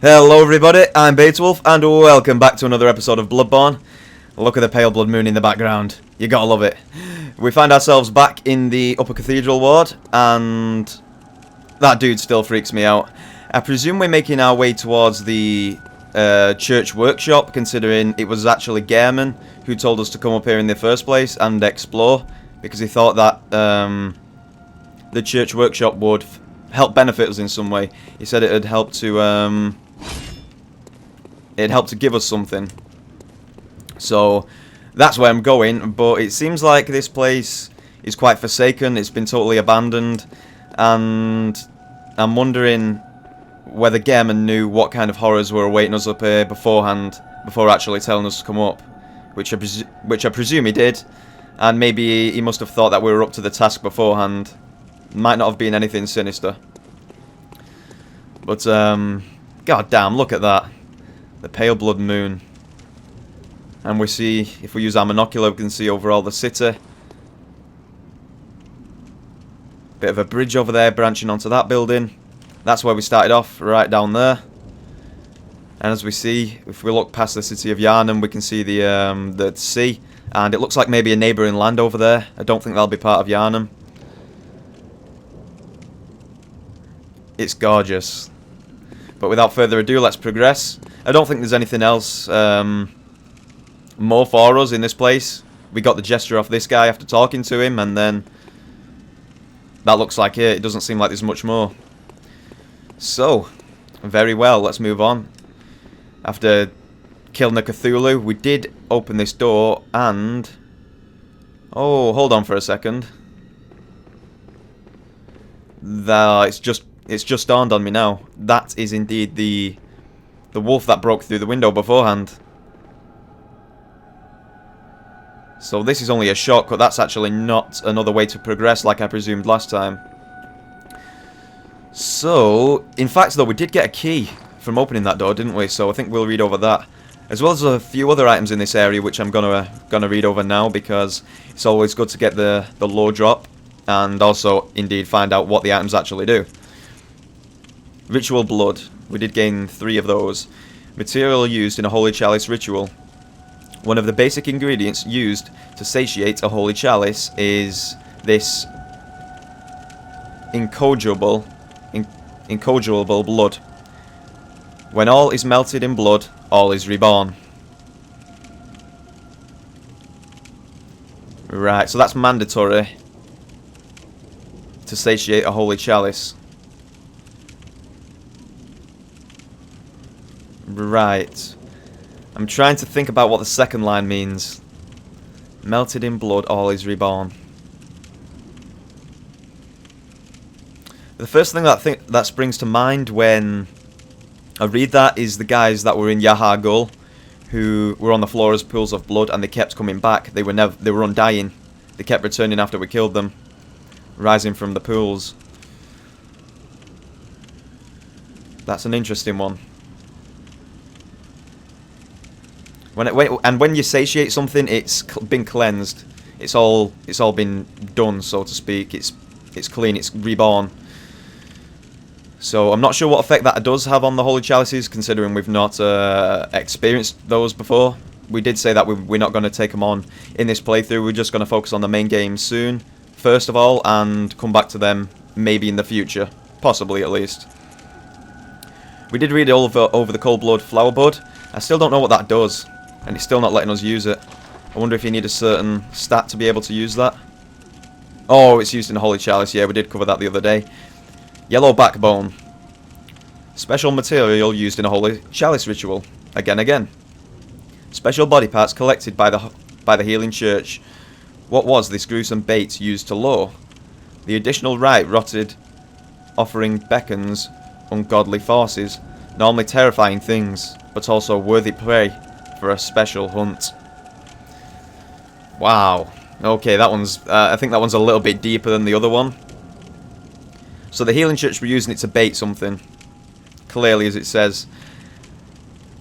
Hello everybody, I'm Beetwolf, and welcome back to another episode of Bloodborne. Look at the pale blood moon in the background. You gotta love it. We find ourselves back in the upper cathedral ward, and that dude still freaks me out. I presume we're making our way towards the church workshop, considering it was actually Gehrman who told us to come up here in the first place and explore, because he thought that the church workshop would help benefit us in some way. He said it'd help to give us something. So that's where I'm going, but it seems like this place is quite forsaken. It's been totally abandoned, and I'm wondering whether Gehrman knew what kind of horrors were awaiting us up here beforehand, before actually telling us to come up, which I presume he did, and maybe he must have thought that we were up to the task beforehand. Might not have been anything sinister. But, god damn, look at that. The pale blood moon. And we see, if we use our monocular, we can see over all the city. Bit of a bridge over there branching onto that building. That's where we started off, right down there. And as we see, if we look past the city of Yharnam, we can see the sea. And it looks like maybe a neighbouring land over there. I don't think that'll be part of Yharnam. It's gorgeous. But without further ado, let's progress. I don't think there's anything else more for us in this place. We got the gesture off this guy after talking to him, and then that looks like it. It doesn't seem like there's much more. So, very well, let's move on. After killing the Cthulhu, we did open this door, and oh, hold on for a second. It's just dawned on me now. That is indeed the wolf that broke through the window beforehand. So this is only a shortcut. That's actually not another way to progress like I presumed last time. So, in fact though, we did get a key from opening that door, didn't we? So I think we'll read over that. As well as a few other items in this area, which I'm gonna read over now, because it's always good to get the lore drop, and also indeed find out what the items actually do. Ritual blood. We did gain 3 of those. Material used in a holy chalice ritual. One of the basic ingredients used to satiate a holy chalice is this incorrigible blood. When all is melted in blood, all is reborn. Right, so that's mandatory to satiate a holy chalice. Right. I'm trying to think about what the second line means. Melted in blood, all is reborn. The first thing that springs to mind when I read that is the guys that were in Yaha Gul, who were on the floor as pools of blood, and they kept coming back. They were undying. They kept returning after we killed them, rising from the pools. That's an interesting one. When you satiate something, it's been cleansed. It's all been done, so to speak. It's clean. It's reborn. So I'm not sure what effect that does have on the holy chalices, considering we've not experienced those before. We did say that we're not going to take them on in this playthrough. We're just going to focus on the main game soon, first of all, and come back to them maybe in the future, possibly at least. We did read all over the cold blood flower bud. I still don't know what that does. And it's still not letting us use it. I wonder if you need a certain stat to be able to use that. Oh, it's used in a holy chalice. Yeah, we did cover that the other day. Yellow backbone. Special material used in a holy chalice ritual. Again. Special body parts collected by the healing church. What was this gruesome bait used to lure? The additional rite rotted offering beckons ungodly forces. Normally terrifying things, but also worthy prey for a special hunt. Wow. Okay, that one's I think that one's a little bit deeper than the other one. So the healing church were using it to bait something, clearly, as it says.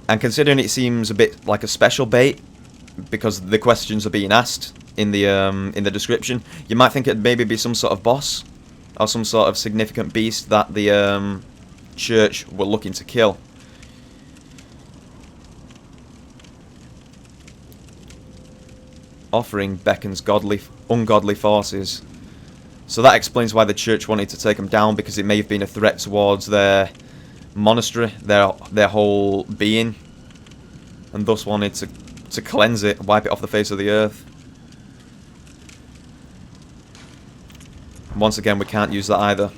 And considering it seems a bit like a special bait, because the questions are being asked in the description, you might think it'd maybe be some sort of boss or some sort of significant beast that the church were looking to kill. offering beckons ungodly forces. So that explains why the church wanted to take them down, because it may have been a threat towards their monastery, their whole being, and thus wanted to cleanse it, wipe it off the face of the earth. Once again, we can't use that either,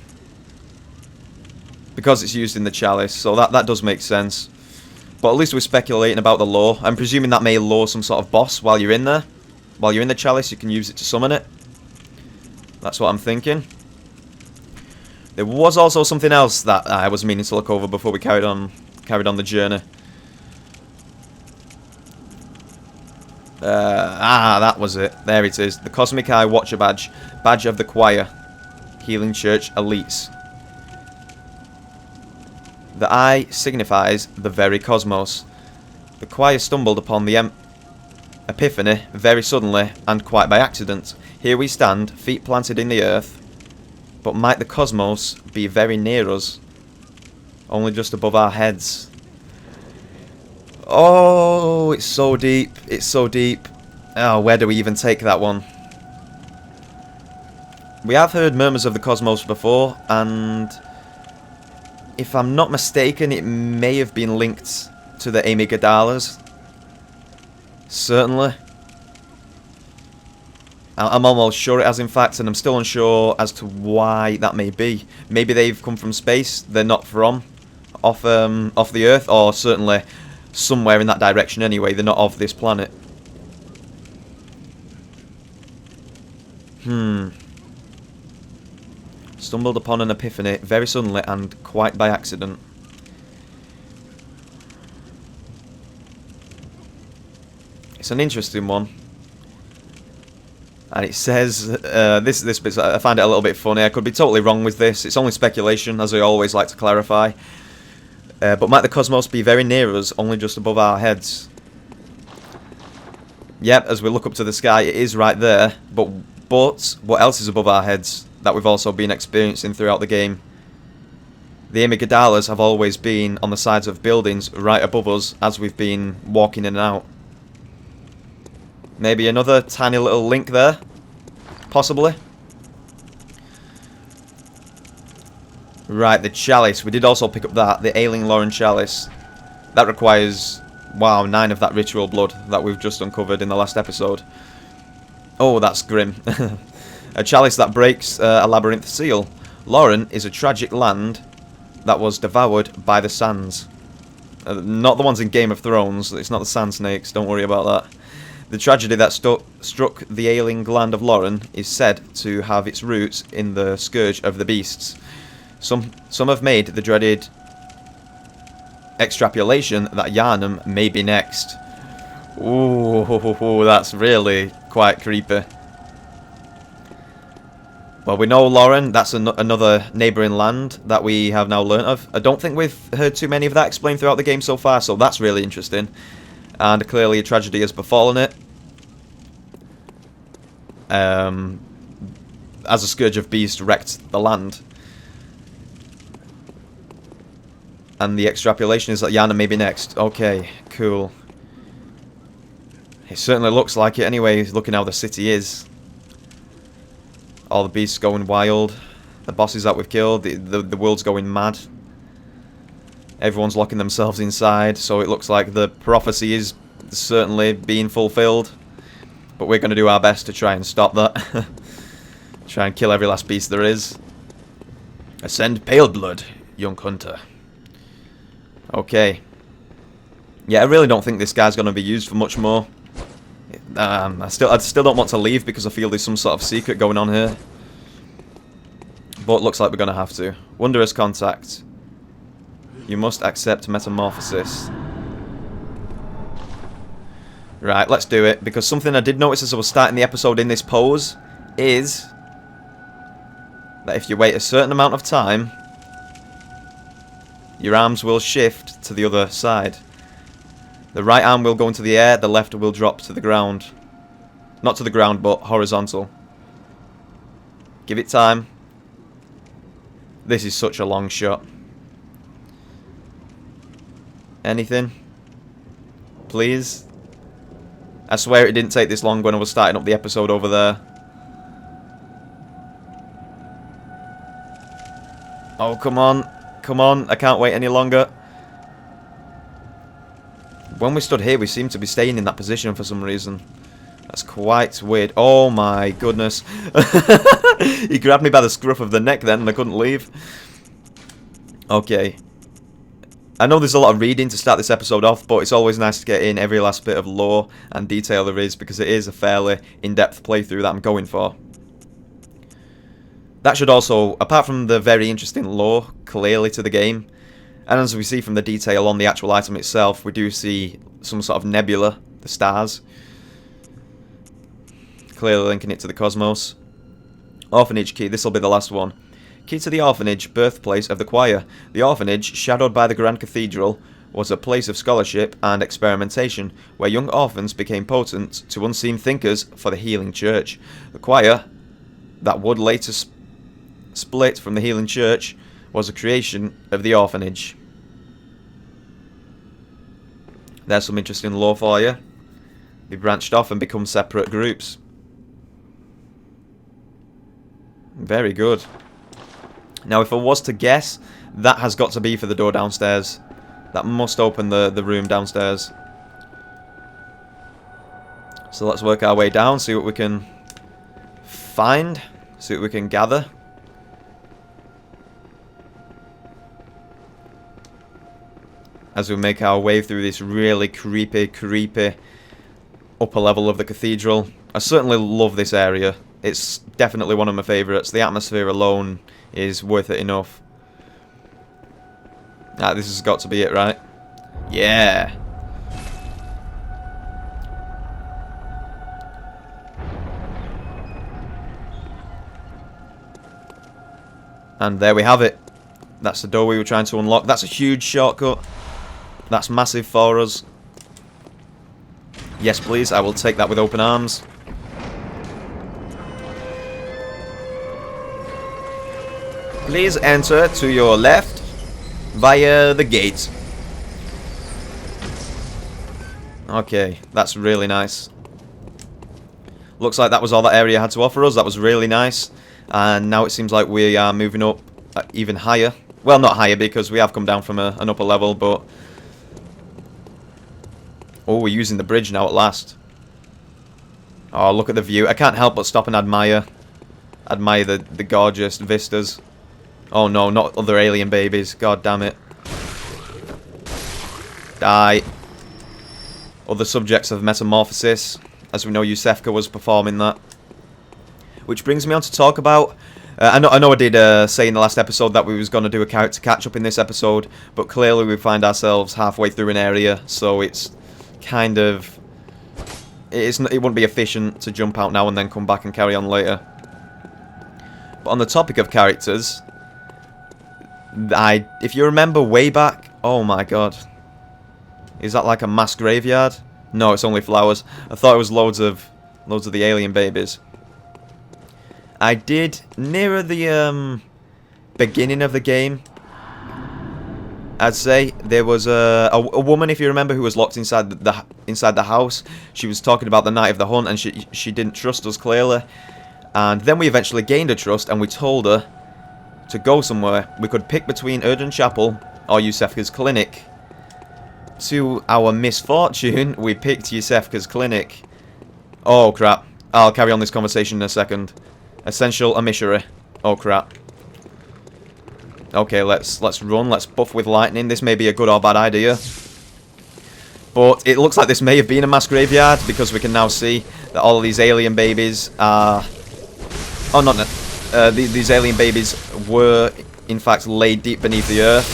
because it's used in the chalice, so that does make sense. But at least we're speculating about the lore. I'm presuming that may lure some sort of boss while you're in there. While you're in the chalice, you can use it to summon it. That's what I'm thinking. There was also something else that I was meaning to look over before we carried on the journey. That was it. There it is. The Cosmic Eye Watcher Badge. Badge of the Choir. Healing Church Elites. The eye signifies the very cosmos. The choir stumbled upon the epiphany very suddenly and quite by accident. Here we stand, feet planted in the earth, but might the cosmos be very near us, only just above our heads. Oh, it's so deep, it's so deep. Oh, where do we even take that one? We have heard murmurs of the cosmos before, and if I'm not mistaken, it may have been linked to the amygdalas. Certainly. I'm almost sure it has, in fact, and I'm still unsure as to why that may be. Maybe they've come from space, they're not from off the Earth, or certainly somewhere in that direction anyway, they're not of this planet. Stumbled upon an epiphany very suddenly and quite by accident. It's an interesting one. And it says, this bit, I find it a little bit funny. I could be totally wrong with this. It's only speculation, as I always like to clarify. But might the cosmos be very near us, only just above our heads? Yep, as we look up to the sky, it is right there. But what else is above our heads that we've also been experiencing throughout the game? The amygdalas have always been on the sides of buildings right above us as we've been walking in and out. Maybe another tiny little link there? Possibly. Right, the chalice. We did also pick up that. The Ailing Lauren chalice. That requires, wow, 9 of that ritual blood that we've just uncovered in the last episode. Oh, that's grim. A chalice that breaks a labyrinth seal. Lauren is a tragic land that was devoured by the sands. Not the ones in Game of Thrones. It's not the sand snakes. Don't worry about that. The tragedy that struck the ailing land of Lauren is said to have its roots in the scourge of the beasts. Some have made the dreaded extrapolation that Yharnam may be next. Ooh, that's really quite creepy. Well, we know Lauren, that's another neighbouring land that we have now learnt of. I don't think we've heard too many of that explained throughout the game so far, so that's really interesting. And clearly a tragedy has befallen it. As a scourge of beasts wrecked the land. And the extrapolation is that Yharnam may be next. Okay, cool. It certainly looks like it anyway, looking how the city is. All the beasts going wild. The bosses that we've killed, the world's going mad. Everyone's locking themselves inside, so it looks like the prophecy is certainly being fulfilled. But we're going to do our best to try and stop that. Try and kill every last beast there is. Ascend Pale Blood, young hunter. Okay. Yeah, I really don't think this guy's going to be used for much more. I still don't want to leave because I feel there's some sort of secret going on here. But looks like we're going to have to. Wondrous contact. You must accept metamorphosis. Right, let's do it. Because something I did notice as I was starting the episode in this pose is that if you wait a certain amount of time, your arms will shift to the other side. The right arm will go into the air, the left will drop to the ground. Not to the ground, but horizontal. Give it time. This is such a long shot. Anything? Please? I swear it didn't take this long when I was starting up the episode over there. Oh, come on. Come on. I can't wait any longer. When we stood here, we seemed to be staying in that position for some reason. That's quite weird. Oh my goodness. He grabbed me by the scruff of the neck then and I couldn't leave. Okay. I know there's a lot of reading to start this episode off, but it's always nice to get in every last bit of lore and detail there is, because it is a fairly in-depth playthrough that I'm going for. That should also, apart from the very interesting lore clearly to the game, and as we see from the detail on the actual item itself, we do see some sort of nebula, the stars, clearly linking it to the cosmos. Orphanage key, this will be the last one. Key to the orphanage, birthplace of the choir. The orphanage, shadowed by the Grand Cathedral, was a place of scholarship and experimentation, where young orphans became potent to unseen thinkers for the healing church. The choir, that would later split from the healing church, was a creation of the orphanage. There's some interesting lore for you. They branched off and become separate groups. Very good. Now, if I was to guess, that has got to be for the door downstairs. That must open the room downstairs. So let's work our way down, see what we can find, see what we can gather. As we make our way through this really creepy upper level of the cathedral. I certainly love this area. It's definitely one of my favourites. The atmosphere alone is worth it enough. Ah, this has got to be it, right? Yeah! And there we have it. That's the door we were trying to unlock. That's a huge shortcut. That's massive for us. Yes, please. I will take that with open arms. Please enter to your left via the gate. Okay, that's really nice. Looks like that was all that area had to offer us. That was really nice. And now it seems like we are moving up even higher. Well, not higher because we have come down from an upper level, but... Oh, we're using the bridge now at last. Oh, look at the view. I can't help but stop and admire the gorgeous vistas. Oh no, not other alien babies. God damn it. Die. Other subjects of metamorphosis. As we know, Yusefka was performing that. Which brings me on to talk about... I know I did say in the last episode that we was going to do a character catch-up in this episode, but clearly we find ourselves halfway through an area, so it's kind of... It wouldn't be efficient to jump out now and then come back and carry on later. But on the topic of characters... if you remember way back... Oh my god. Is that like a mass graveyard? No, it's only flowers. I thought it was loads of the alien babies. I did, nearer the beginning of the game, I'd say, there was a woman, if you remember, who was locked inside the house. She was talking about the night of the hunt, and she didn't trust us clearly. And then we eventually gained her trust, and we told her to go somewhere. We could pick between Erdon Chapel or Yusefka's clinic. To our misfortune, we picked Yusefka's clinic. Oh crap! I'll carry on this conversation in a second. Essential Emissary. Oh crap. Okay, let's run. Let's buff with lightning. This may be a good or bad idea. But it looks like this may have been a mass graveyard, because we can now see that all of these alien babies are... Oh, not... these alien babies were, in fact, laid deep beneath the earth.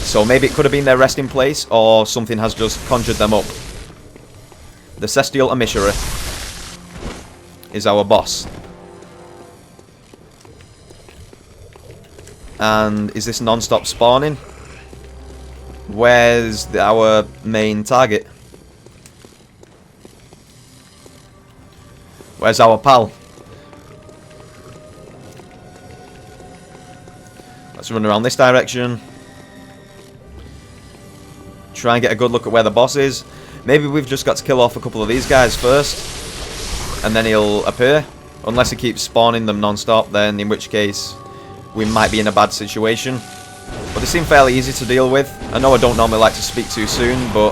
So maybe it could have been their resting place, or something has just conjured them up. The Celestial Emissary is our boss. And is this non-stop spawning? Where's our main target? Where's our pal? Let's run around this direction. Try and get a good look at where the boss is. Maybe we've just got to kill off a couple of these guys first, and then he'll appear. Unless he keeps spawning them non-stop, then in which case we might be in a bad situation. But they seem fairly easy to deal with. I know I don't normally like to speak too soon, but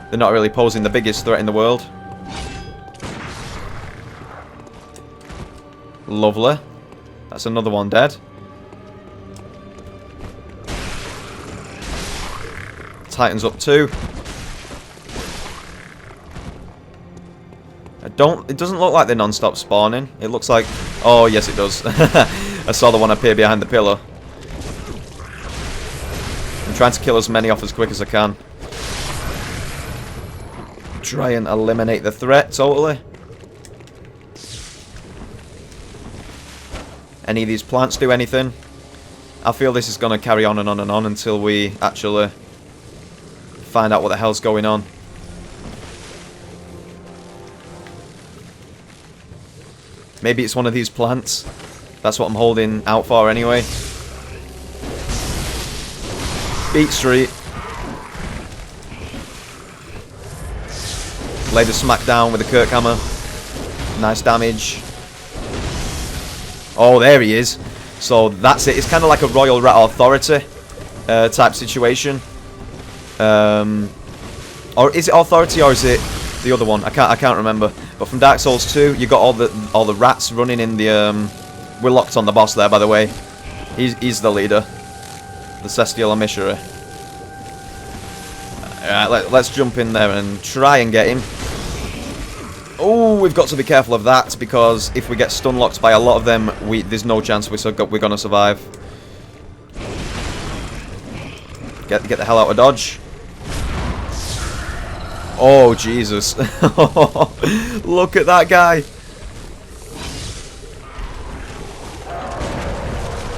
they're not really posing the biggest threat in the world. Lovely. That's another one dead. Titan's up too. It doesn't look like they're non-stop spawning. It looks like... Oh, yes it does. I saw the one appear behind the pillar. I'm trying to kill as many off as quick as I can. Try and eliminate the threat totally. Any of these plants do anything? I feel this is going to carry on and on and on until we actually find out what the hell's going on. Maybe it's one of these plants. That's what I'm holding out for anyway. Beat Street. Lay the smack down with the Kirk hammer. Nice damage. Oh, there he is. So that's it. It's kind of like a Royal Rat Authority type situation. Or is it Authority or is it the other one? I can't remember. But from Dark Souls 2, you got all the rats running in the. We're locked on the boss there, by the way. He's the leader, the Celestial Emissary. Alright, let's jump in there and try and get him. Oh, we've got to be careful of that because if we get stun locked by a lot of them, there's no chance we're gonna survive. Get the hell out of dodge. Oh, Jesus. Look at that guy.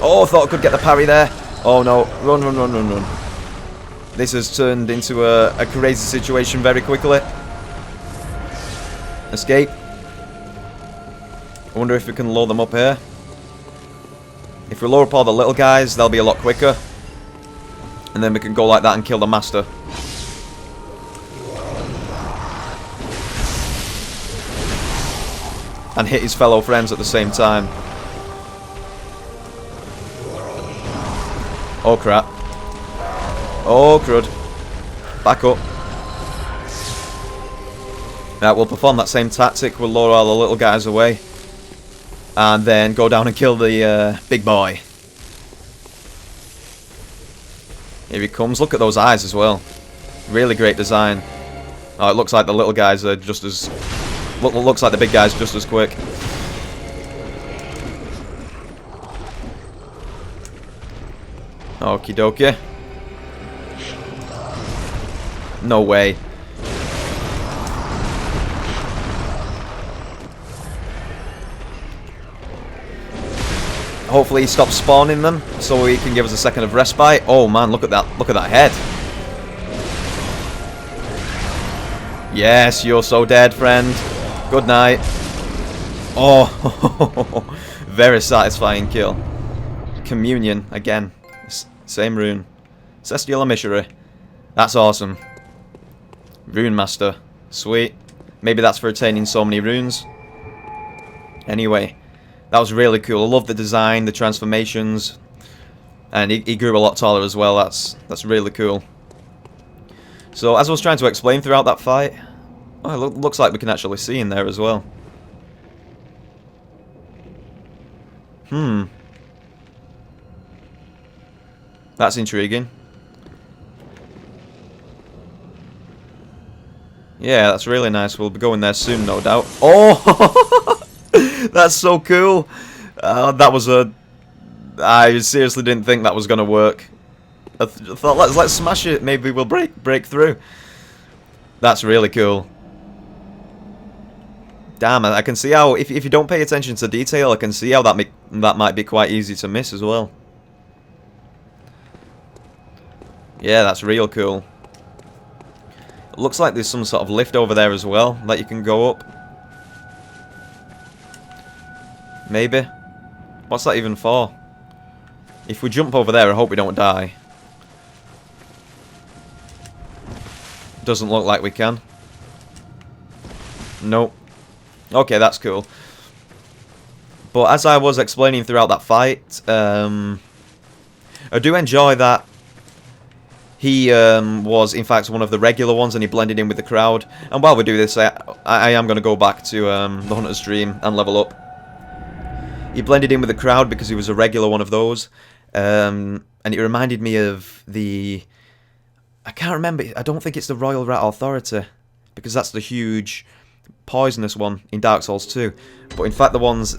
Oh, I thought I could get the parry there. Oh, no. Run, run, run, run, run. This has turned into a crazy situation very quickly. Escape. I wonder if we can load them up here. If we lower up all the little guys, they'll be a lot quicker. And then we can go like that and kill the master. And hit his fellow friends at the same time. Oh crap. Oh crud. Back up. Right, we'll perform that same tactic. We'll lure all the little guys away. And then go down and kill the big boy. Here he comes. Look at those eyes as well. Really great design. Oh, it looks like the little guys are just as... Looks like the big guy's just as quick. Okie dokie. No way. Hopefully he stops spawning them so he can give us a second of respite. Oh man, look at that. Look at that head. Yes, you're so dead, friend. Good night. Oh, very satisfying kill. Communion, again. Same rune. Celestial Emissary. That's awesome. Rune Master. Sweet. Maybe that's for attaining so many runes. Anyway, that was really cool. I love the design, the transformations. And he grew a lot taller as well. That's really cool. So, as I was trying to explain throughout that fight... Oh, it looks like we can actually see in there as well. That's intriguing. Yeah, that's really nice. We'll be going there soon, no doubt. Oh! That's so cool! That was a... I seriously didn't think that was going to work. I thought, let's smash it. Maybe we'll break through. That's really cool. Damn, I can see how, if you don't pay attention to detail, I can see how that might be quite easy to miss as well. Yeah, that's real cool. It looks like there's some sort of lift over there as well that you can go up. Maybe. What's that even for? If we jump over there, I hope we don't die. Doesn't look like we can. Nope. Okay, that's cool. But as I was explaining throughout that fight, I do enjoy that he was, in fact, one of the regular ones, and he blended in with the crowd. And while we do this, I am going to go back to the Hunter's Dream and level up. He blended in with the crowd because he was a regular one of those. And it reminded me of the... I can't remember. I don't think it's the Royal Rat Authority, because that's the huge poisonous one in Dark Souls 2. But in fact, the ones...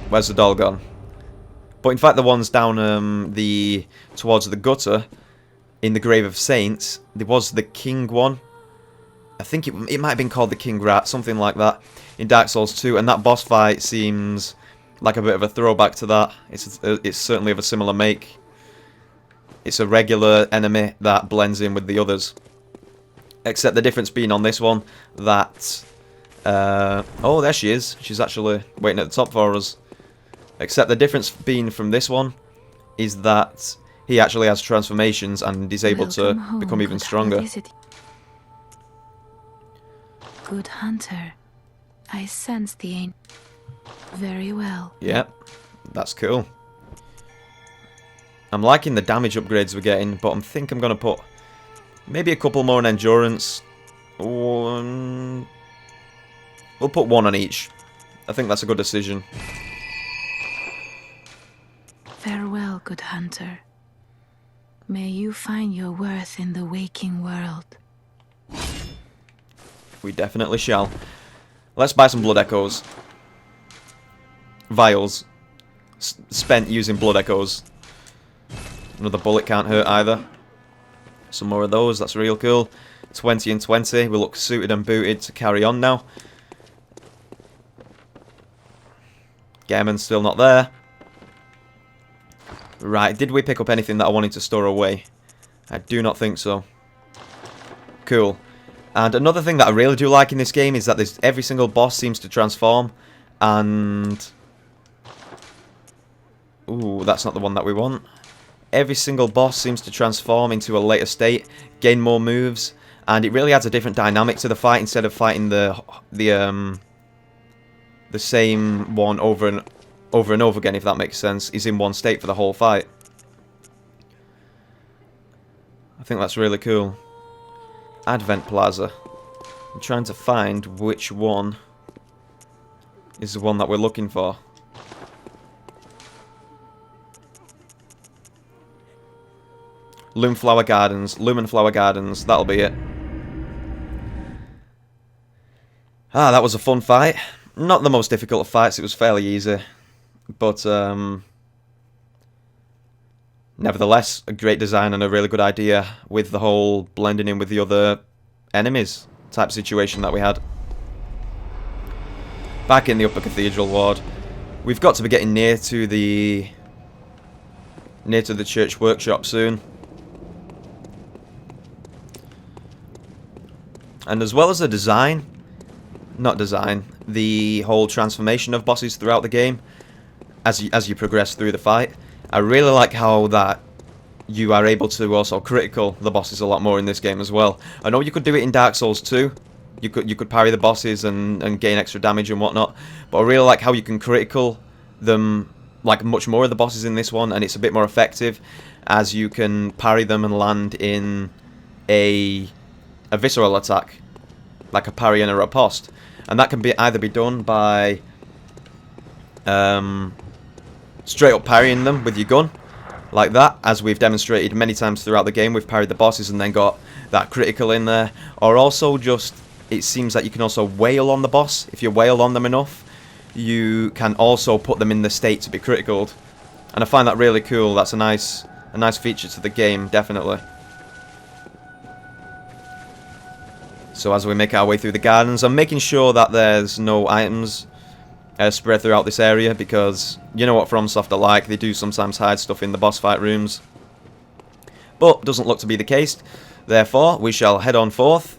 where's the doll gone? But in fact, the ones down towards the gutter in the Grave of Saints, there was the King one. I think it might have been called the King Rat, something like that, in Dark Souls 2. And that boss fight seems like a bit of a throwback to that. It's certainly of a similar make. It's a regular enemy that blends in with the others. Except the difference being on this one that... oh, there she is. She's actually waiting at the top for us. Except the difference being from this one is that he actually has transformations and is able to become even stronger. Good hunter. I sense the aim. Very well. Yep, that's cool. I'm liking the damage upgrades we're getting, but I think I'm going to put maybe a couple more on endurance. We'll put one on each. I think that's a good decision. Farewell, good hunter. May you find your worth in the waking world. We definitely shall. Let's buy some blood echoes. Vials. Spent using blood echoes. Another bullet can't hurt either. Some more of those, that's real cool. 20 and 20, we look suited and booted to carry on now. Gammon's still not there. Right, did we pick up anything that I wanted to store away? I do not think so. Cool. And another thing that I really do like in this game is that every single boss seems to transform. And... ooh, that's not the one that we want. Every single boss seems to transform into a later state, gain more moves, and it really adds a different dynamic to the fight instead of fighting the same one over and over again, if that makes sense. He's in one state for the whole fight. I think that's really cool. Advent Plaza. I'm trying to find which one is the one that we're looking for. Lumenflower Gardens, that'll be it. Ah, that was a fun fight. Not the most difficult of fights, it was fairly easy. But, nevertheless, a great design and a really good idea with the whole blending in with the other enemies type situation that we had. Back in the Upper Cathedral Ward. We've got to be getting near to the church workshop soon. And as well as the the whole transformation of bosses throughout the game, as you progress through the fight, I really like how that you are able to also critical the bosses a lot more in this game as well. I know you could do it in Dark Souls 2. You could parry the bosses and gain extra damage and whatnot, but I really like how you can critical them like much more of the bosses in this one, and it's a bit more effective as you can parry them and land in a visceral attack, like a parry and a riposte, and that can either be done by straight up parrying them with your gun, like that, as we've demonstrated many times throughout the game. We've parried the bosses and then got that critical in there, or also just, it seems that you can also wail on the boss. If you wail on them enough, you can also put them in the state to be criticaled, and I find that really cool. That's a nice feature to the game, definitely. So as we make our way through the gardens, I'm making sure that there's no items spread throughout this area, because you know what FromSoft are like, they do sometimes hide stuff in the boss fight rooms. But doesn't look to be the case, therefore we shall head on forth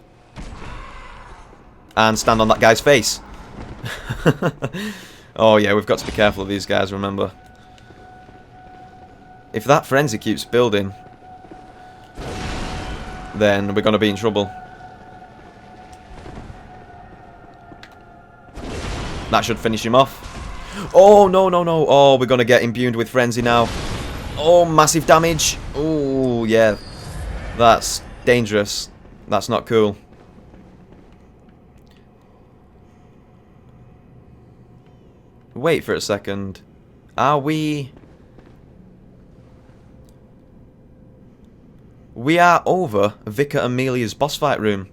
and stand on that guy's face. Oh yeah, we've got to be careful of these guys, remember. If that frenzy keeps building, then we're going to be in trouble. That should finish him off. Oh, no, no, no. Oh, we're going to get imbued with frenzy now. Oh, massive damage. Oh, yeah. That's dangerous. That's not cool. Wait for a second. Are we... We are over Vicar Amelia's boss fight room.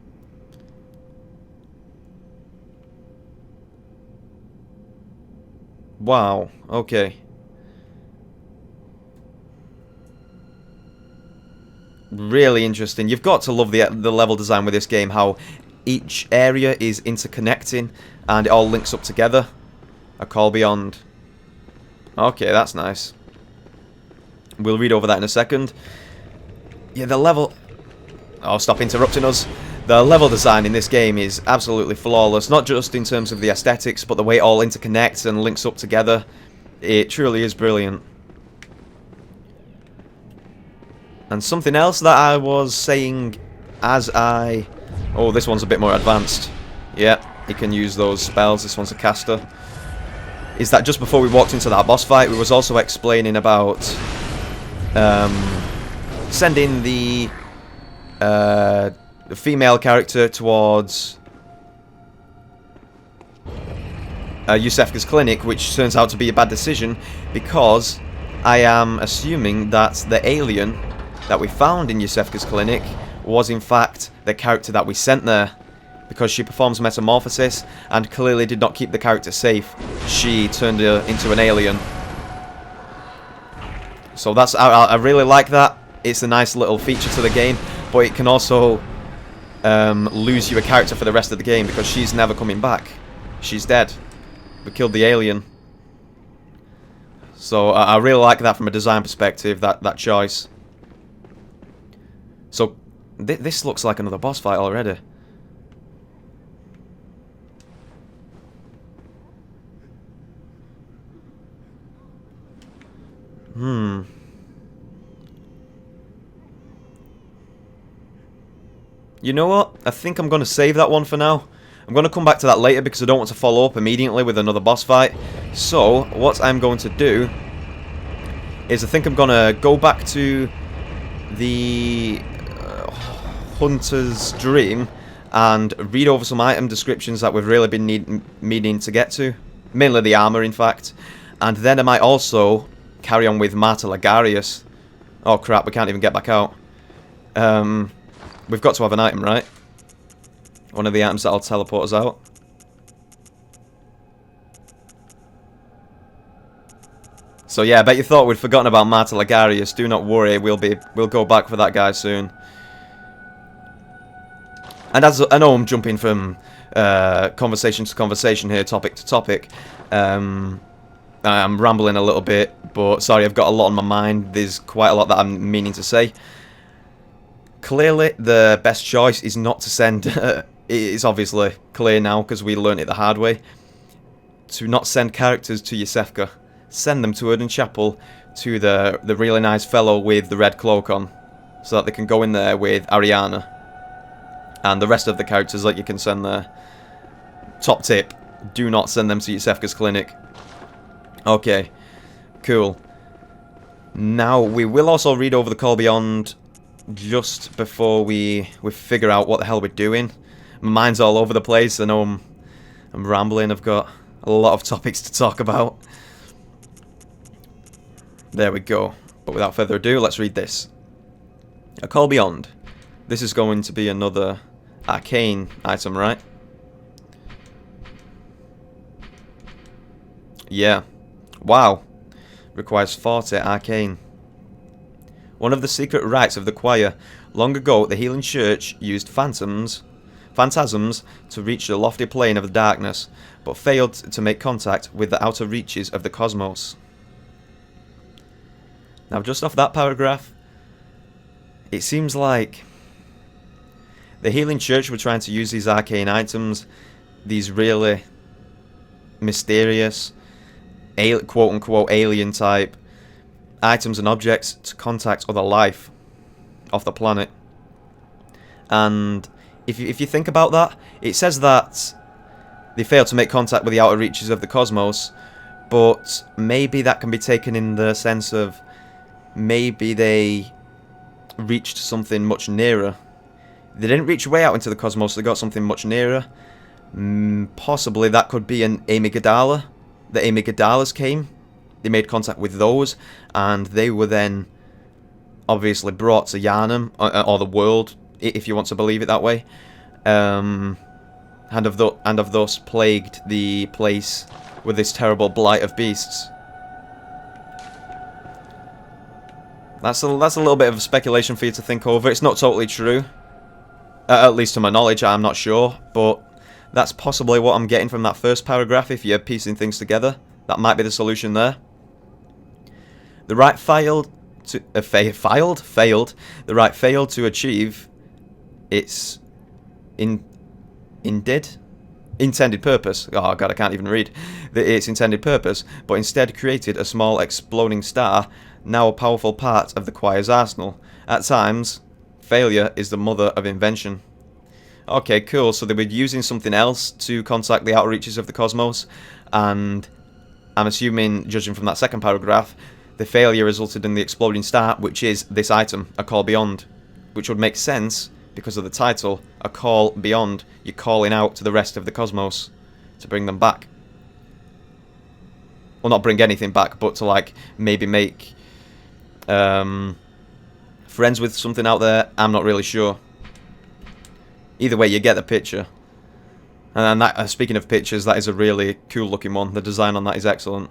Wow, okay. Really interesting. You've got to love the level design with this game, how each area is interconnecting and it all links up together. A call beyond. Okay, that's nice. We'll read over that in a second. Yeah, the level... Oh, stop interrupting us. The level design in this game is absolutely flawless, not just in terms of the aesthetics, but the way it all interconnects and links up together. It truly is brilliant. And something else that I was saying as I... Oh, this one's a bit more advanced. Yeah, you can use those spells. This one's a caster. Is that just before we walked into that boss fight, we was also explaining about sending the female character towards Yusefka's clinic, which turns out to be a bad decision because I am assuming that the alien that we found in Yusefka's clinic was in fact the character that we sent there, because she performs metamorphosis and clearly did not keep the character safe. She turned her into an alien. So that's I really like that. It's a nice little feature to the game, but it can also lose you a character for the rest of the game because she's never coming back. She's dead. We killed the alien. So I really like that from a design perspective, that choice. So this looks like another boss fight already. You know what? I think I'm going to save that one for now. I'm going to come back to that later because I don't want to follow up immediately with another boss fight. So, what I'm going to do is I think I'm going to go back to the Hunter's Dream and read over some item descriptions that we've really been meaning to get to. Mainly the armor, in fact. And then I might also carry on with Martyr Lagarius. Oh crap, we can't even get back out. We've got to have an item, right? One of the items that'll teleport us out. So yeah, I bet you thought we'd forgotten about Martyr Lagarius. Do not worry, we'll go back for that guy soon. And as I know I'm jumping from conversation to conversation here, topic to topic. I'm rambling a little bit, but sorry, I've got a lot on my mind. There's quite a lot that I'm meaning to say. Clearly, the best choice is not to send... it's obviously clear now, because we learned it the hard way. To not send characters to Yusefka. Send them to Erdon Chapel, to the really nice fellow with the red cloak on. So that they can go in there with Ariana. And the rest of the characters that you can send there. Top tip, do not send them to Yusefka's clinic. Okay, cool. Now, we will also read over the Call Beyond just before we figure out what the hell we're doing. My mind's all over the place. I know I'm rambling. I've got a lot of topics to talk about. There we go. But without further ado, let's read this. A Call Beyond. This is going to be another arcane item, right? Yeah. Wow. Requires 40 arcane. One of the secret rites of the choir. Long ago, the Healing Church used phantasms to reach the lofty plane of the darkness, but failed to make contact with the outer reaches of the cosmos. Now, just off that paragraph, it seems like the Healing Church were trying to use these arcane items, these really mysterious, quote-unquote alien-type items and objects to contact other life off the planet. And if you think about that, it says that they failed to make contact with the outer reaches of the cosmos, but maybe that can be taken in the sense of maybe they reached something much nearer. They didn't reach way out into the cosmos, they got something much nearer. Possibly that could be an Amygdala. The Amygdalas came, they made contact with those, and they were then obviously brought to Yharnam, or the world, if you want to believe it that way, and have thus plagued the place with this terrible blight of beasts. That's a little bit of speculation for you to think over. It's not totally true, at least to my knowledge. I'm not sure, but that's possibly what I'm getting from that first paragraph. If you're piecing things together, that might be the solution there. The right failed to The right failed to achieve its intended purpose. Oh god, I can't even read. Its intended purpose, but instead created a small exploding star, now a powerful part of the choir's arsenal. At times, failure is the mother of invention. Okay, cool. So they were using something else to contact the outer reaches of the cosmos, and I'm assuming, judging from that second paragraph, the failure resulted in the exploding star, which is this item, A Call Beyond, which would make sense because of the title, A Call Beyond. You're calling out to the rest of the cosmos to bring them back. Well, not bring anything back, but to like maybe make friends with something out there. I'm not really sure. Either way, you get the picture. And that, speaking of pictures, that is a really cool looking one. The design on that is excellent.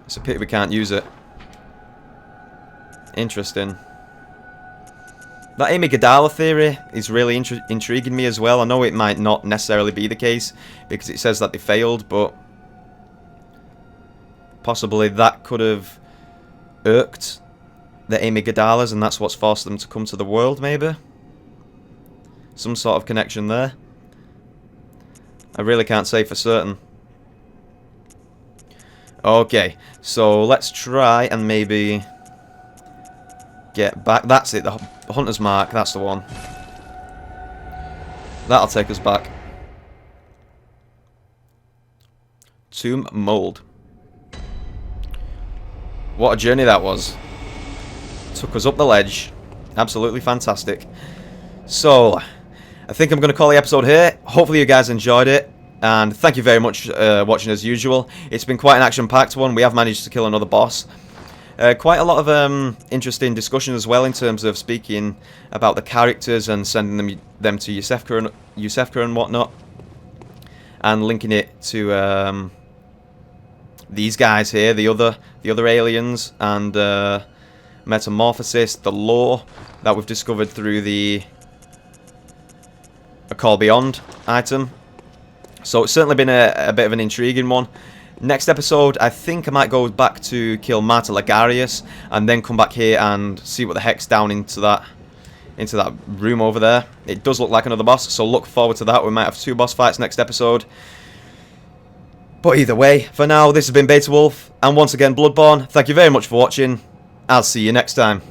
It's a pity we can't use it. Interesting. That Amygdala theory is really intriguing me as well. I know it might not necessarily be the case, because it says that they failed, but possibly that could have irked the Amygdalas, and that's what's forced them to come to the world, maybe? Some sort of connection there. I really can't say for certain. Okay, so let's try and maybe get back. That's it, the Hunter's Mark, that's the one. That'll take us back. Tomb Mold. What a journey that was. Took us up the ledge. Absolutely fantastic. So, I think I'm going to call the episode here. Hopefully you guys enjoyed it. And thank you very much for watching as usual. It's been quite an action-packed one. We have managed to kill another boss. Quite a lot of interesting discussion as well in terms of speaking about the characters and sending them to Yusefka and whatnot. And linking it to these guys here, the other aliens, and Metamorphosis, the lore that we've discovered through the A Call Beyond item. So it's certainly been a bit of an intriguing one. Next episode, I think I might go back to kill Marta Lagarius and then come back here and see what the heck's down into that room over there. It does look like another boss, so look forward to that. We might have 2 boss fights next episode. But either way, for now, this has been Beta Wolf, and once again Bloodborne. Thank you very much for watching. I'll see you next time.